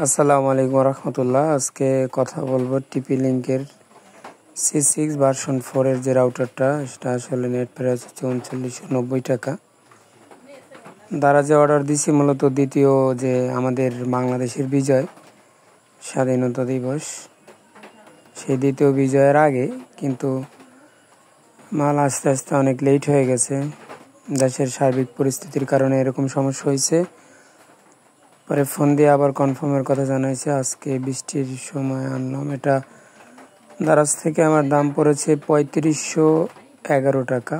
আসসালামু আলাইকুম রহমতুল্লাহ। আজকে কথা বলবো টিপি লিঙ্কের C6 ভার্সন 4 এর যে রাউটারটা, সেটা আসলে নেট প্রাইস হচ্ছে 3990 টাকা। দ্বারা যে অর্ডার দিছি মূলত দ্বিতীয় যে আমাদের বাংলাদেশের বিজয় স্বাধীনতা দিবস, সেই দ্বিতীয় বিজয়ের আগে, কিন্তু মাল আস্তে আস্তে অনেক লেট হয়ে গেছে। দেশের সার্বিক পরিস্থিতির কারণে এরকম সমস্যা হয়েছে। পরে ফোন দিয়ে আবার কনফার্মের কথা জানাইছে। আজকে বৃষ্টির সময় আনলাম। এটা দারাজ থেকে আমার দাম পড়েছে 3511 টাকা।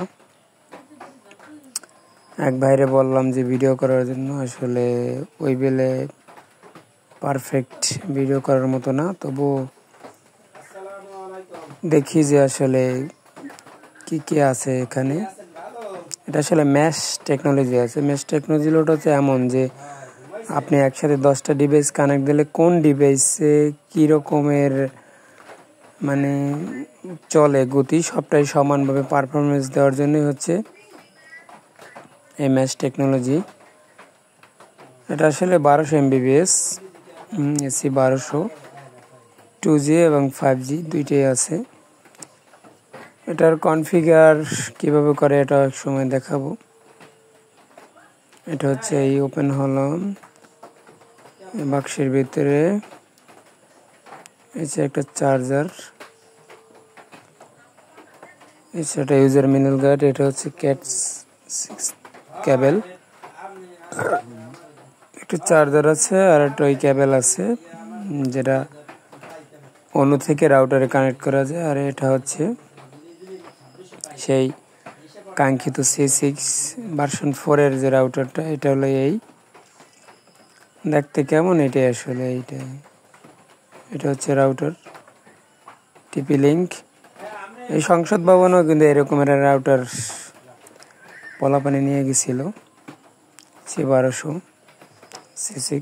এক ভাইরে বললাম যে ভিডিও করার জন্য, আসলে ওই বেলে পারফেক্ট ভিডিও করার মতো না, তবু দেখি যে আসলে কি আছে এখানে। এটা আসলে ম্যাশ টেকনোলজি আছে। ম্যাশ টেকনোলজিটা হচ্ছে এমন যে আপনি একসাথে 10টা ডিভাইস কানেক্ট দিলে কোন ডিভাইসে কী রকমের মানে চলে গতি, সবটাই সমানভাবে পারফরমেন্স দেওয়ার জন্যই হচ্ছে এই ম্যাশ টেকনোলজি। এটা আসলে 1200 MBPS AC 1200, 2G এবং 5G দুইটাই আছে। এটার কনফিগার কিভাবে করে এটা এক সময় দেখাবো। এটা হচ্ছে এই ওপেন হলাম, বাক্সের ভিতরে এসে একটা চার্জার, এটা ইউজার ম্যানুয়াল গাইড, এটা হচ্ছে ক্যাট 6 কেবল, একটা চার্জার আছে আর একটা ওই কেবল আছে যেটা অন্য থেকে রাউটারে কানেক্ট করা যায়। আর এটা হচ্ছে সেই কাঙ্ক্ষিত C6 ভার্সন 4 এর যে রাউটারটা, এটা হলো এই দেখতে কেমন, এটাই আসলে এটা হচ্ছে রাউটার টিপি লিঙ্ক। এই সংসদ ভবনেও কিন্তু এরকমের রাউটার পোলাপানি নিয়ে গেছিল C1200 C6।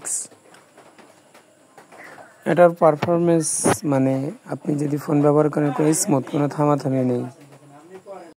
এটার পারফরমেন্স মানে আপনি যদি ফোন ব্যবহার করেন কোনো স্মুথ, কোনো থামাথামি নেই।